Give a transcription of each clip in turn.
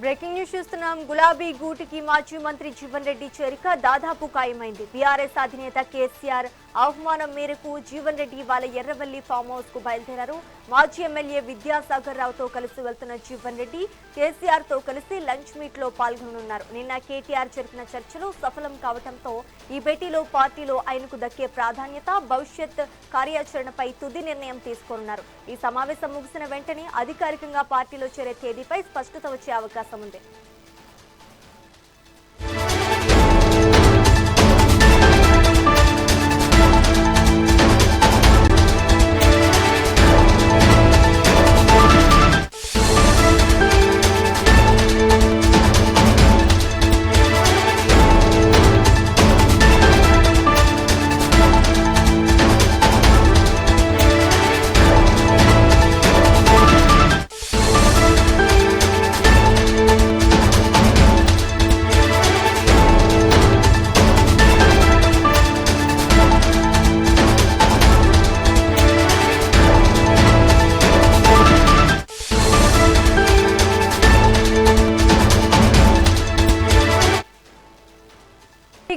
Breaking news చూస్తున్నాం. గులాబీ గూటికి మాజీ మంత్రి జీవన్ రెడ్డి చేరిక దాదాపు ఖాయమైంది. బీఆర్ఎస్ అధినేత కేసీఆర్ ఆహ్వానం మేరకు జీవన్ రెడ్డి ఇవాళ ఎర్రవల్లి ఫామ్ హౌస్ కు బయలుదేరారు. మాజీ ఎమ్మెల్యే విద్యాసాగర్ రావుతో కలిసి వెళ్తున్న జీవన్ రెడ్డి కేసీఆర్ తో కలిసి లంచ్ మీట్ లో పాల్గొననున్నారు. నిన్న కేటీఆర్ జరిపిన చర్చలు సఫలం కావడంతో ఈ భేటీలో పార్టీలో ఆయనకు దక్కే ప్రాధాన్యత, భవిష్యత్ కార్యాచరణపై తుది నిర్ణయం తీసుకోనున్నారు. ఈ సమావేశం ముగిసిన వెంటనే అధికారికంగా పార్టీలో చేరే తేదీపై స్పష్టత వచ్చే అవకాశం ఉంది.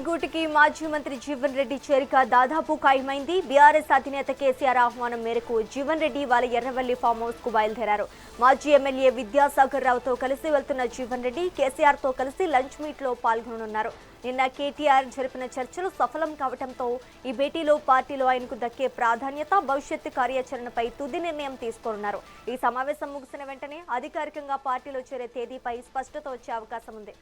గూటికి మాజీ మంత్రి జీవన్ రెడ్డి చేరిక దాదాపు ఖాయమైంది. బీఆర్ఎస్ అధినేత కేసీఆర్ ఆహ్వానం మేరకు జీవన్ రెడ్డి వాళ్ళ ఎర్రవల్లి ఫామ్ హౌస్ కు బయలుదేరారు. మాజీ ఎమ్మెల్యే విద్యాసాగర్ రావుతో కలిసి వెళ్తున్న జీవన్ రెడ్డి కేసీఆర్ తో కలిసి లంచ్ మీట్ లో పాల్గొననున్నారు. నిన్న కేటీఆర్ జరిపిన చర్చలు సఫలం కావడంతో ఈ భేటీలో పార్టీలో ఆయనకు దక్కే ప్రాధాన్యత, భవిష్యత్తు కార్యాచరణపై తుది నిర్ణయం తీసుకోనున్నారు. ఈ సమావేశం ముగిసిన వెంటనే అధికారికంగా పార్టీలో చేరే తేదీపై స్పష్టత వచ్చే అవకాశం ఉంది.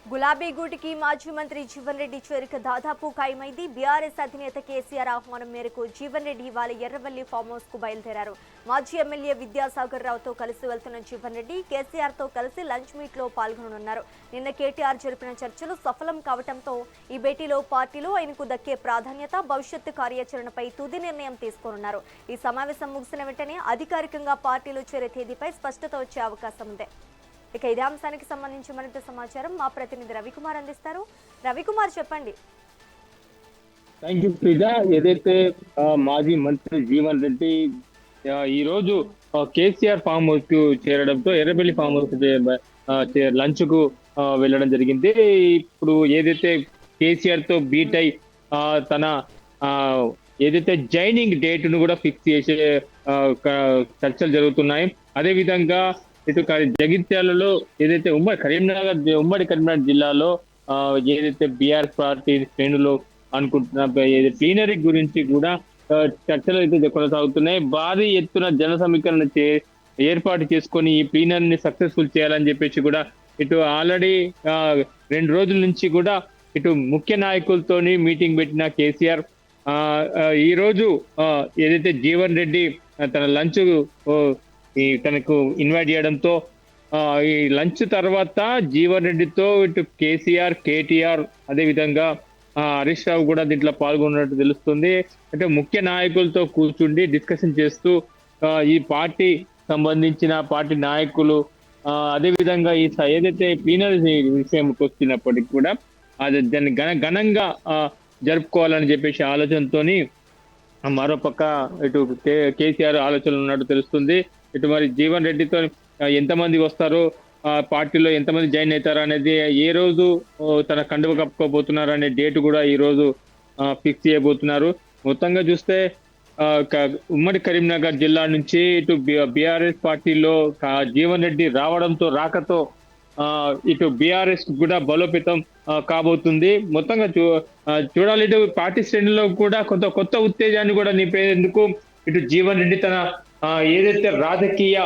గులాబీ గూటికి మాజీ మంత్రి జీవన్ రెడ్డి చేరిక దాదాపు ఖాయమైంది. బీఆర్ఎస్ అధినేత కేసీఆర్ ఆహ్వానం మేరకు జీవన్ రెడ్డి ఇవాళ ఎర్రవల్లి ఫామ్ హౌస్ కు బయలుదేరారు. మాజీ ఎమ్మెల్యే విద్యాసాగర్ రావుతో కలిసి వెళ్తున్న జీవన్ రెడ్డి కేసీఆర్ తో కలిసి లంచ్ మీట్ లో పాల్గొననున్నారు. నిన్న కేటీఆర్ జరిపిన చర్చలు సఫలం కావడంతో ఈ భేటీలో పార్టీలో ఆయనకు దక్కే ప్రాధాన్యత, భవిష్యత్తు కార్యాచరణపై తుది నిర్ణయం తీసుకోనున్నారు. ఈ సమావేశం ముగిసిన వెంటనే అధికారికంగా పార్టీలో చేరే తేదీపై స్పష్టత వచ్చే అవకాశం ఉంది. ఇక ఇదే అంశానికి సంబంధించి మరింత సమాచారం మా ప్రతినిధి రవికుమార్ అందిస్తారు. రవికుమార్, చెప్పండి. థ్యాంక్ యూ ప్రిజ. ఏదైతే మాజీ మంత్రి జీవన్ రెడ్డి ఈ రోజు కేసీఆర్ ఫామ్ హౌస్ కు చేరడంతో ఎర్రబెల్లి ఫామ్ హౌస్ లంచ్ కు వెళ్ళడం జరిగింది. ఇప్పుడు ఏదైతే కేసీఆర్ తో బీట్ అయి తన ఏదైతే జాయినింగ్ డేట్ ను కూడా ఫిక్స్ చేసే చర్చలు జరుగుతున్నాయి. అదే విధంగా ఇటు జగిత్యాలలో ఏదైతే ఉమ్మడి కరీంనగర్ జిల్లాలో ఏదైతే బీఆర్ఎస్ పార్టీ శ్రేణులు అనుకుంటున్న ప్లీనరీ గురించి కూడా చర్చలు అయితే కొనసాగుతున్నాయి. భారీ ఎత్తున జన సమీకరణ ఏర్పాటు చేసుకొని ఈ ప్లీనరీని సక్సెస్ఫుల్ చేయాలని చెప్పేసి కూడా ఇటు ఆల్రెడీ 2 రోజుల నుంచి కూడా ఇటు ముఖ్య నాయకులతోని మీటింగ్ పెట్టిన కేసీఆర్ ఈ రోజు ఏదైతే జీవన్ రెడ్డి తన లంచ్ తనకు ఇన్వైట్ చేయడంతో ఈ లంచ్ తర్వాత జీవన్ రెడ్డితో ఇటు కేసీఆర్, కేటీఆర్, అదే విధంగా హరీష్ రావు కూడా దీంట్లో పాల్గొన్నట్టు తెలుస్తుంది. అంటే ముఖ్య నాయకులతో కూర్చుండి డిస్కషన్ చేస్తూ ఈ పార్టీ సంబంధించిన పార్టీ నాయకులు అదే విధంగా ఈ ఏదైతే ప్లీనరీ విషయంకి వచ్చినప్పటికీ కూడా అది దాన్ని ఘనంగా జరుపుకోవాలని చెప్పేసి ఆలోచనతోని మరోపక్క ఇటు కేసీఆర్ ఆలోచనలు ఉన్నట్టు తెలుస్తుంది. ఇటు మరి జీవన్ రెడ్డితో ఎంతమంది వస్తారో, పార్టీలో ఎంతమంది జాయిన్ అవుతారో అనేది, ఏ రోజు తన కండువ కప్పుకోబోతున్నారు అనే డేట్ కూడా ఈ రోజు ఫిక్స్ చేయబోతున్నారు. మొత్తంగా చూస్తే ఉమ్మడి కరీంనగర్ జిల్లా నుంచి ఇటు బీఆర్ఎస్ పార్టీలో జీవన్ రెడ్డి రాకతో ఇటు బీఆర్ఎస్ కూడా బలోపేతం కాబోతుంది. మొత్తంగా చూడాలి. ఇటు పార్టీ శ్రేణుల్లో కూడా కొత్త ఉత్తేజాన్ని కూడా నింపేందుకు ఇటు జీవన్ రెడ్డి తన ఏదైతే రాజకీయ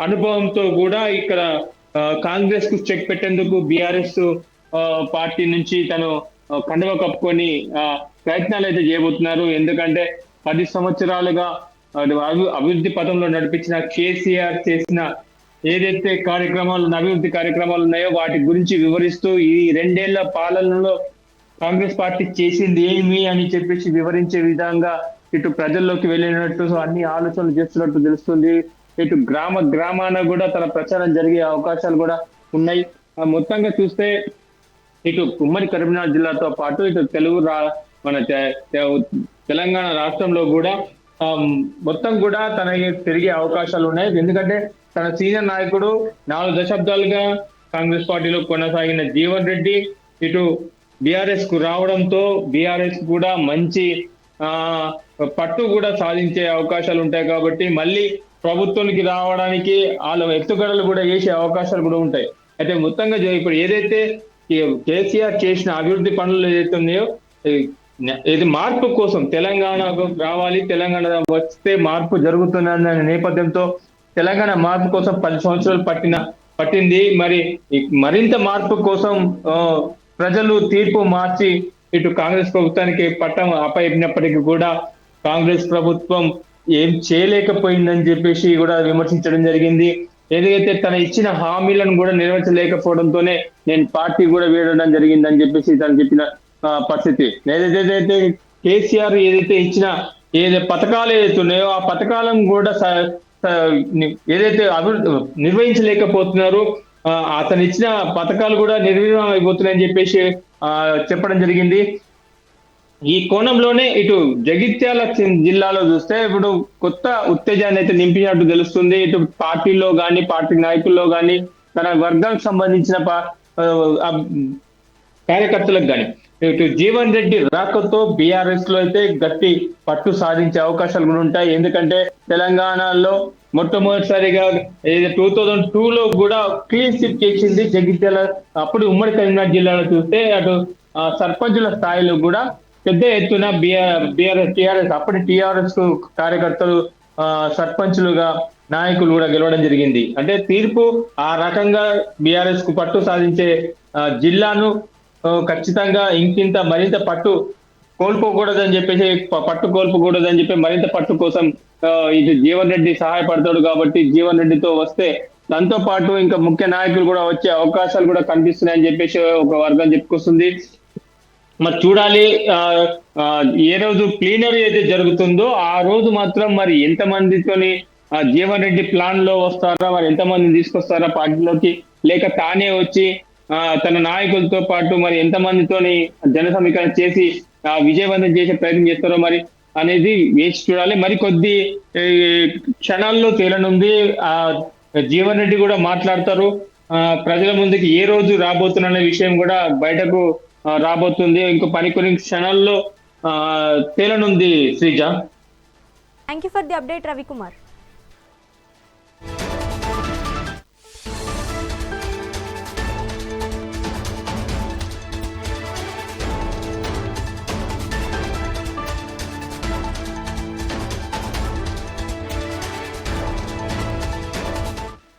అనుభవంతో కూడా ఇక్కడ కాంగ్రెస్ కు చెక్ పెట్టేందుకు బీఆర్ఎస్ పార్టీ నుంచి తను కండువ కప్పుకొని ప్రయత్నాలు అయితే చేయబోతున్నారు. ఎందుకంటే 10 సంవత్సరాలుగా అభివృద్ధి పథంలో నడిపించిన కేసీఆర్ చేసిన ఏదైతే అభివృద్ధి కార్యక్రమాలు ఉన్నాయో వాటి గురించి వివరిస్తూ ఈ 2 ఏళ్ల పాలనలో కాంగ్రెస్ పార్టీ చేసింది ఏమి అని చెప్పేసి వివరించే విధంగా ఇటు ప్రజల్లోకి వెళ్ళినట్టు అన్ని ఆలోచనలు చేస్తున్నట్టు తెలుస్తుంది. ఇటు గ్రామాన కూడా తన ప్రచారం జరిగే అవకాశాలు కూడా ఉన్నాయి. మొత్తంగా చూస్తే ఇటు ఉమ్మడి కరీంనగర్ జిల్లాతో పాటు ఇటు మన తెలంగాణ రాష్ట్రంలో కూడా మొత్తం కూడా తనకి తిరిగే అవకాశాలు ఉన్నాయి. ఎందుకంటే తన సీనియర్ నాయకుడు 4 దశాబ్దాలుగా కాంగ్రెస్ పార్టీలో కొనసాగిన జీవన్ రెడ్డి ఇటు బీఆర్ఎస్ కు రావడంతో బీఆర్ఎస్ కూడా మంచి పట్టు కూడా సాధించే అవకాశాలు ఉంటాయి. కాబట్టి మళ్ళీ ప్రభుత్వానికి రావడానికి వాళ్ళ ఎత్తుగడలు కూడా చేసే అవకాశాలు కూడా ఉంటాయి. అయితే మొత్తంగా ఇప్పుడు ఏదైతే కేసీఆర్ చేసిన అభివృద్ధి పనులు ఏదైతే ఉన్నాయో ఇది మార్పు కోసం తెలంగాణకు రావాలి, తెలంగాణ వస్తే మార్పు జరుగుతుందన్న నేపథ్యంతో తెలంగాణ మార్పు కోసం 10 సంవత్సరాలు పట్టింది. మరి మరింత మార్పు కోసం ప్రజలు తీర్పు మార్చి ఇటు కాంగ్రెస్ ప్రభుత్వానికి పట్టం అప్పయినప్పటికీ కూడా కాంగ్రెస్ ప్రభుత్వం ఏం చేయలేకపోయిందని చెప్పేసి కూడా విమర్శించడం జరిగింది. ఏదైతే తన ఇచ్చిన హామీలను కూడా నెరవేర్చలేకపోవడంతోనే నేను పార్టీ కూడా వీడడం జరిగిందని చెప్పేసి తను చెప్పిన పరిస్థితి. ఏదైతే కేసీఆర్ ఏదైతే ఇచ్చిన పథకాలు ఏదైతే ఉన్నాయో ఆ పథకాలను కూడా ఏదైతే నిర్వహించలేకపోతున్నారు, అతను ఇచ్చిన పథకాలు కూడా నిర్వీర్యం అయిపోతున్నాయని చెప్పేసి చెప్పడం జరిగింది. ఈ కోణంలోనే ఇటు జగిత్యాల జిల్లాలో చూస్తే ఇప్పుడు కొత్త ఉత్తేజాన్ని అయితే నింపినట్టు తెలుస్తుంది. ఇటు పార్టీలో కానీ పార్టీ నాయకుల్లో కానీ తన వర్గానికి సంబంధించిన కార్యకర్తలకు కానీ ఇటు జీవన్ రెడ్డి రాకతో బీఆర్ఎస్ లో అయితే గట్టి పట్టు సాధించే అవకాశాలు కూడా ఉంటాయి. ఎందుకంటే తెలంగాణలో మొట్టమొదటిసారిగా 2002లో కూడా క్లీన్ స్వీప్ చేసింది జగిత్యాల. అప్పుడు ఉమ్మడి కరీంనగర్ జిల్లాలో చూస్తే అటు సర్పంచుల స్థాయిలో కూడా పెద్ద ఎత్తున టిఆర్ఎస్ అప్పటి టిఆర్ఎస్ కార్యకర్తలు సర్పంచులుగా నాయకులు కూడా గెలవడం జరిగింది. అంటే తీర్పు ఆ రకంగా బీఆర్ఎస్ కు పట్టు సాధించే జిల్లాను ఖచ్చితంగా ఇంకింత మరింత పట్టు కోల్పోకూడదని చెప్పేసి మరింత పట్టు కోసం ఇది జీవన్ రెడ్డి సహాయపడతాడు. కాబట్టి జీవన్ రెడ్డితో వస్తే దాంతో పాటు ఇంకా ముఖ్య నాయకులు కూడా వచ్చే అవకాశాలు కూడా కనిపిస్తున్నాయని చెప్పేసి ఒక వర్గం చెప్పుకొస్తుంది. మరి చూడాలి ఏ రోజు ప్లీనరీ అయితే జరుగుతుందో ఆ రోజు మాత్రం మరి ఎంతమందితోని జీవన్ రెడ్డి ప్లాన్ లో వస్తారా, మరి ఎంతమందిని తీసుకొస్తారా పార్టీలోకి, లేక తానే వచ్చి తన నాయకులతో పాటు మరి ఎంతమందితోని జన సమీకరణ చేసి విజయవంతం చేసే ప్రయత్నం చేస్తారో మరి అనేది వేచి చూడాలి. మరి కొద్ది క్షణాల్లో తేలనుంది. జీవన్ రెడ్డి కూడా మాట్లాడతారు. ప్రజల ముందుకి ఏ రోజు రాబోతున్న విషయం కూడా బయటకు రాబోతుంది. ఇంకో కొన్ని క్షణాల్లో తేలనుంది. Sreeja, thank you for the update Ravikumar.